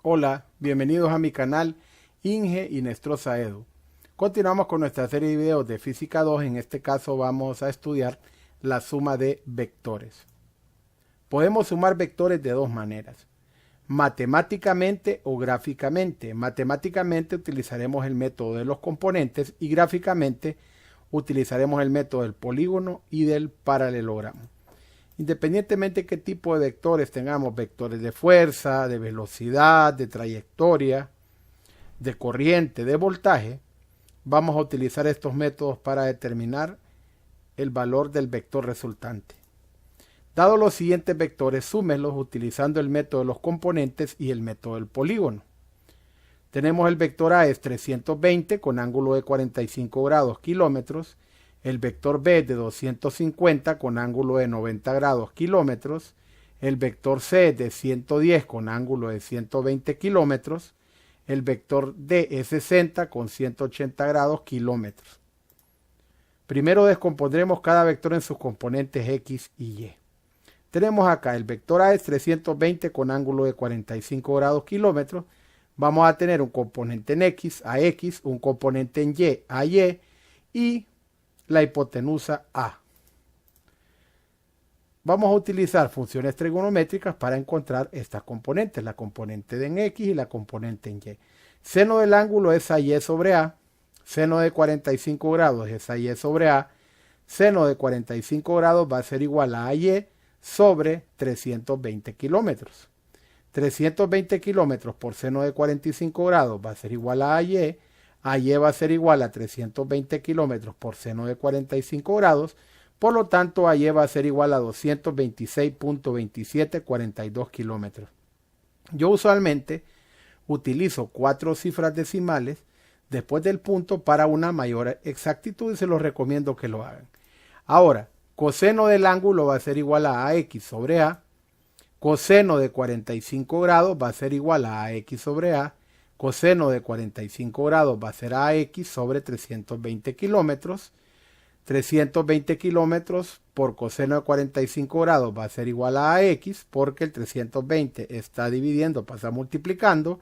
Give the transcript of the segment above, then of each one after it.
Hola, bienvenidos a mi canal Inge Inestrosa Edu. Continuamos con nuestra serie de videos de Física 2. En este caso vamos a estudiar la suma de vectores. Podemos sumar vectores de dos maneras, matemáticamente o gráficamente. Matemáticamente utilizaremos el método de los componentes y gráficamente utilizaremos el método del polígono y del paralelogramo. Independientemente de qué tipo de vectores tengamos, vectores de fuerza, de velocidad, de trayectoria, de corriente, de voltaje, vamos a utilizar estos métodos para determinar el valor del vector resultante. Dado los siguientes vectores, súmenlos utilizando el método de los componentes y el método del polígono. Tenemos el vector A es 320 con ángulo de 45 grados kilómetros. El vector B es de 250 con ángulo de 90 grados kilómetros. El vector C es de 110 con ángulo de 120 kilómetros. El vector D es 60 con 180 grados kilómetros. Primero descompondremos cada vector en sus componentes X y Y. Tenemos acá el vector A es 320 con ángulo de 45 grados kilómetros. Vamos a tener un componente en X, AX, un componente en Y, AY y la hipotenusa A. Vamos a utilizar funciones trigonométricas para encontrar estas componentes, la componente en X y la componente en Y. Seno del ángulo es AY sobre A, seno de 45 grados es AY sobre A, seno de 45 grados va a ser igual a AY sobre 320 kilómetros. 320 kilómetros por seno de 45 grados va a ser igual a AY. AY va a ser igual a 320 kilómetros por seno de 45 grados. Por lo tanto, AY va a ser igual a 226.2742 kilómetros. Yo usualmente utilizo 4 cifras decimales después del punto para una mayor exactitud y se los recomiendo que lo hagan. Ahora, coseno del ángulo va a ser igual a AX sobre A. Coseno de 45 grados va a ser igual a AX sobre A. Coseno de 45 grados va a ser AX sobre 320 kilómetros. 320 kilómetros por coseno de 45 grados va a ser igual a AX porque el 320 está dividiendo, pasa multiplicando.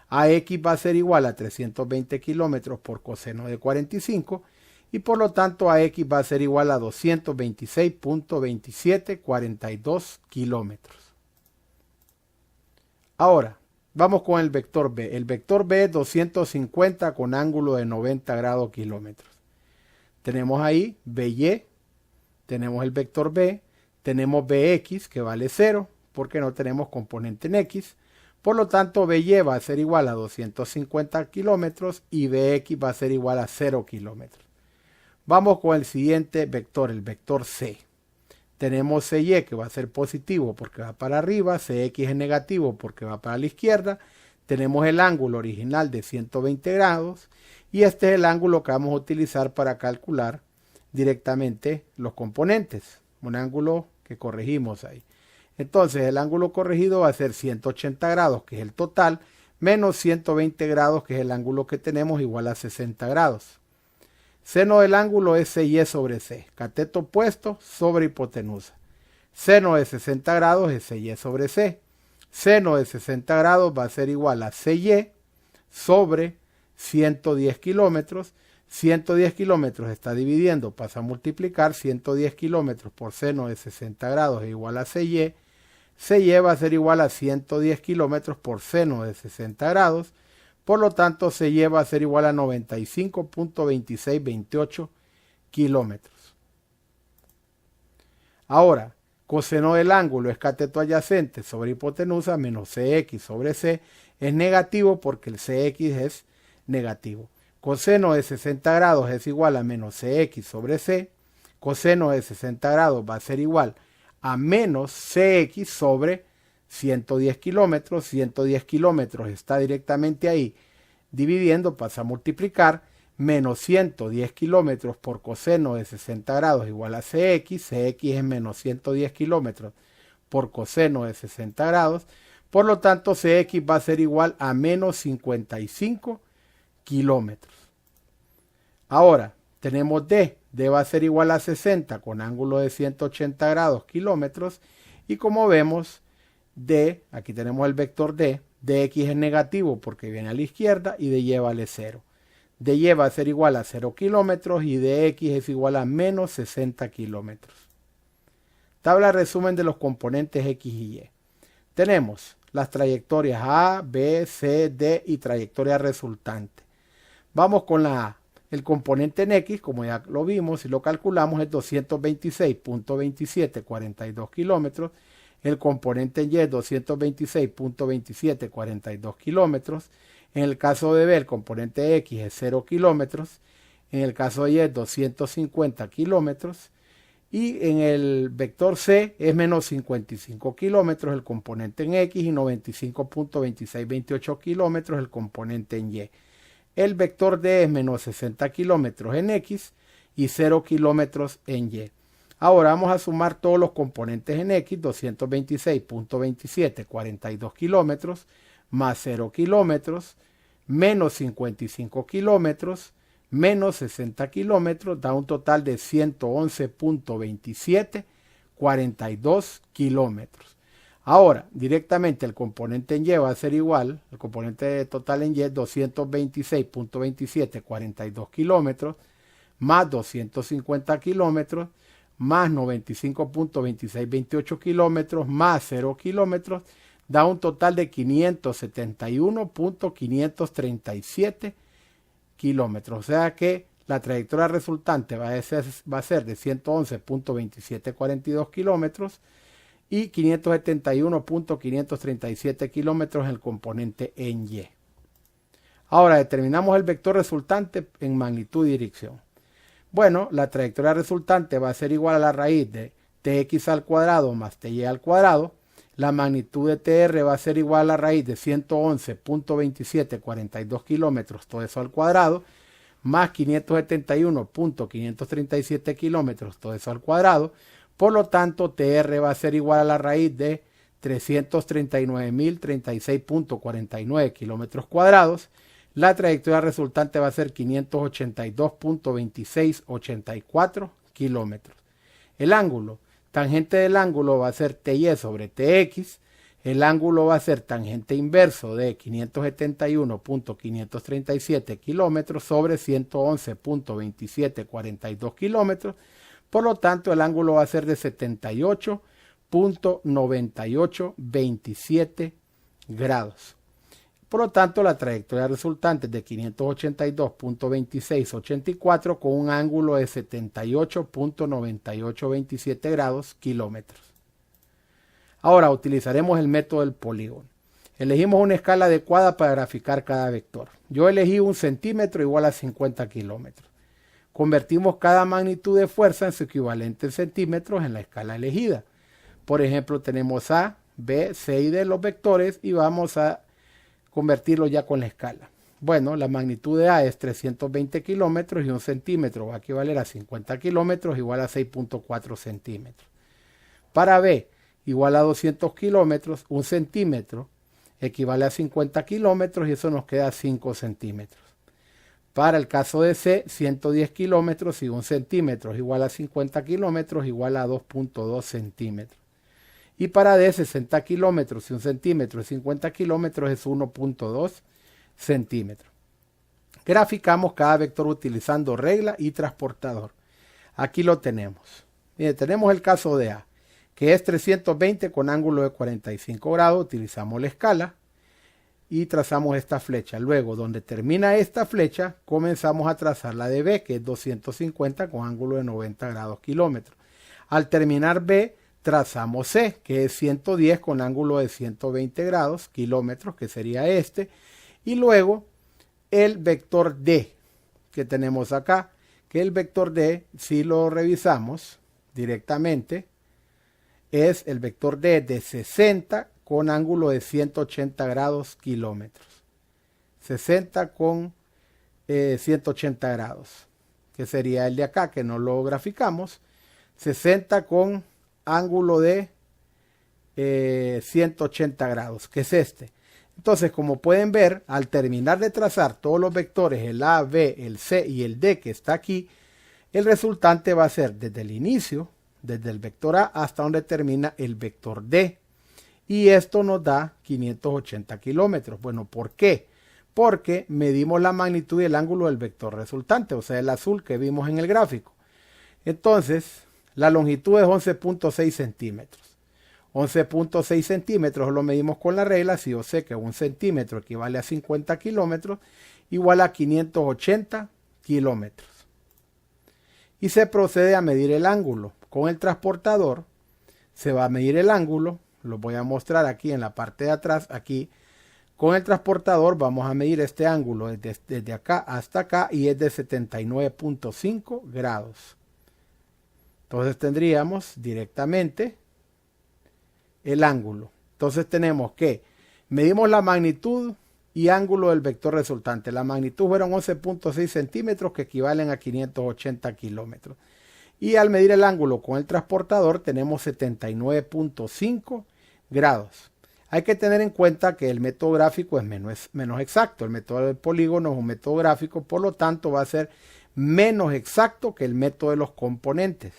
AX va a ser igual a 320 kilómetros por coseno de 45 y por lo tanto AX va a ser igual a 226.2742 kilómetros. Ahora, vamos con el vector B. El vector B es 250 con ángulo de 90 grados kilómetros. Tenemos ahí BY, tenemos el vector B, tenemos BX que vale 0 porque no tenemos componente en X. Por lo tanto, BY va a ser igual a 250 kilómetros y BX va a ser igual a 0 kilómetros. Vamos con el siguiente vector, el vector C. Tenemos CY que va a ser positivo porque va para arriba, CX es negativo porque va para la izquierda. Tenemos el ángulo original de 120 grados y este es el ángulo que vamos a utilizar para calcular directamente los componentes. Un ángulo que corregimos ahí. Entonces el ángulo corregido va a ser 180 grados que es el total menos 120 grados que es el ángulo que tenemos igual a 60 grados. Seno del ángulo es CY sobre C, cateto opuesto sobre hipotenusa. Seno de 60 grados es CY sobre C. Seno de 60 grados va a ser igual a CY sobre 110 kilómetros. 110 kilómetros está dividiendo, pasa a multiplicar. 110 kilómetros por seno de 60 grados es igual a CY. CY va a ser igual a 110 kilómetros por seno de 60 grados. Por lo tanto, CY va a ser igual a 95.2628 kilómetros. Ahora, coseno del ángulo es cateto adyacente sobre hipotenusa menos CX sobre C. Es negativo porque el CX es negativo. Coseno de 60 grados es igual a menos CX sobre C. Coseno de 60 grados va a ser igual a menos CX sobre 110 kilómetros. 110 kilómetros está directamente ahí. Dividiendo pasa a multiplicar. Menos 110 kilómetros por coseno de 60 grados igual a CX. CX es menos 110 kilómetros por coseno de 60 grados. Por lo tanto, CX va a ser igual a menos 55 kilómetros. Ahora, tenemos D. D va a ser igual a 60 con ángulo de 180 grados kilómetros. Y como vemos, D, aquí tenemos el vector D, dx es negativo porque viene a la izquierda y dy vale 0. dy va a ser igual a 0 kilómetros y dx es igual a menos 60 kilómetros. Tabla resumen de los componentes x y y. Tenemos las trayectorias A, B, C, D y trayectoria resultante. Vamos con la A. El componente en X, como ya lo vimos y lo calculamos, es 226.2742 kilómetros. El componente en Y es 226.2742 kilómetros. En el caso de B, el componente X es 0 kilómetros. En el caso de Y es 250 kilómetros. Y en el vector C es menos 55 kilómetros el componente en X y 95.2628 kilómetros el componente en Y. El vector D es menos 60 kilómetros en X y 0 kilómetros en Y. Ahora vamos a sumar todos los componentes en X, 226.2742 kilómetros, más 0 kilómetros, menos 55 kilómetros, menos 60 kilómetros, da un total de 111.2742 kilómetros. Ahora, directamente el componente en Y va a ser igual, el componente total en Y es 226.2742 kilómetros, más 250 kilómetros, más 95.2628 kilómetros, más 0 kilómetros, da un total de 571.537 kilómetros. O sea que la trayectoria resultante va a ser de 111.2742 kilómetros y 571.537 kilómetros en el componente en Y. Ahora determinamos el vector resultante en magnitud y dirección. Bueno, la trayectoria resultante va a ser igual a la raíz de tx al cuadrado más ty al cuadrado. La magnitud de tr va a ser igual a la raíz de 111.2742 kilómetros, todo eso al cuadrado, más 571.537 kilómetros, todo eso al cuadrado. Por lo tanto, tr va a ser igual a la raíz de 339.036.49 kilómetros cuadrados. La trayectoria resultante va a ser 582.2684 kilómetros. El ángulo tangente del ángulo va a ser ty sobre tx. El ángulo va a ser tangente inverso de 571.537 kilómetros sobre 111.2742 kilómetros. Por lo tanto, el ángulo va a ser de 78.9827 grados. Por lo tanto, la trayectoria resultante es de 582.2684 con un ángulo de 78.9827 grados kilómetros. Ahora utilizaremos el método del polígono. Elegimos una escala adecuada para graficar cada vector. Yo elegí 1 centímetro igual a 50 kilómetros. Convertimos cada magnitud de fuerza en su equivalente en centímetros en la escala elegida. Por ejemplo, tenemos A, B, C y D los vectores y vamos a convertirlo ya con la escala. Bueno, la magnitud de A es 320 kilómetros y 1 centímetro va a equivaler a 50 kilómetros igual a 6.4 centímetros. Para B, igual a 200 kilómetros, 1 centímetro equivale a 50 kilómetros y eso nos queda 5 centímetros. Para el caso de C, 110 kilómetros y 1 centímetro igual a 50 kilómetros igual a 2.2 centímetros. Y para D, 60 kilómetros y 1 centímetro y 50 kilómetros es 1.2 centímetros. Graficamos cada vector utilizando regla y transportador. Aquí lo tenemos. Mire, tenemos el caso de A, que es 320 con ángulo de 45 grados. Utilizamos la escala y trazamos esta flecha. Luego, donde termina esta flecha, comenzamos a trazar la de B, que es 250 con ángulo de 90 grados kilómetros. Al terminar B, trazamos C, que es 110 con ángulo de 120 grados kilómetros, que sería este. Y luego, el vector D, que tenemos acá, que el vector D, si lo revisamos directamente, es el vector D de 60 con ángulo de 180 grados kilómetros. 60 con 180 grados, que sería el de acá, que no lo graficamos. 60 con ángulo de 180 grados, que es este. Entonces, como pueden ver, al terminar de trazar todos los vectores, el A, B, el C y el D que está aquí, el resultante va a ser desde el inicio, desde el vector A hasta donde termina el vector D. y esto nos da 580 kilómetros. Bueno, ¿por qué? Porque medimos la magnitud y el ángulo del vector resultante, o sea, el azul que vimos en el gráfico. Entonces, la longitud es 11.6 centímetros. 11.6 centímetros lo medimos con la regla. Si yo sé que 1 centímetro equivale a 50 kilómetros, igual a 580 kilómetros. Y se procede a medir el ángulo. Con el transportador se va a medir el ángulo. Lo voy a mostrar aquí en la parte de atrás. Aquí con el transportador vamos a medir este ángulo desde acá hasta acá y es de 79.5 grados. Entonces tendríamos directamente el ángulo. Entonces tenemos que medimos la magnitud y ángulo del vector resultante. La magnitud fueron 11.6 centímetros que equivalen a 580 kilómetros. Y al medir el ángulo con el transportador tenemos 79.5 grados. Hay que tener en cuenta que el método gráfico es menos exacto. El método del polígono es un método gráfico, por lo tanto va a ser menos exacto que el método de los componentes.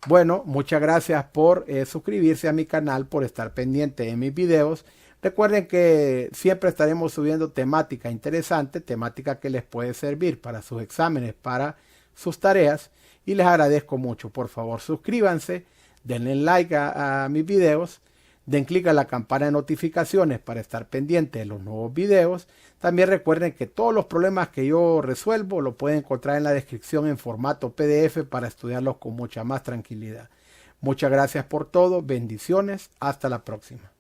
Bueno, muchas gracias por suscribirse a mi canal, por estar pendiente de mis videos. Recuerden que siempre estaremos subiendo temática interesante, temática que les puede servir para sus exámenes, para sus tareas. Y les agradezco mucho. Por favor, suscríbanse, denle like a mis videos, den clic a la campana de notificaciones para estar pendiente de los nuevos videos. También recuerden que todos los problemas que yo resuelvo lo pueden encontrar en la descripción en formato PDF para estudiarlos con mucha más tranquilidad. Muchas gracias por todo. Bendiciones. Hasta la próxima.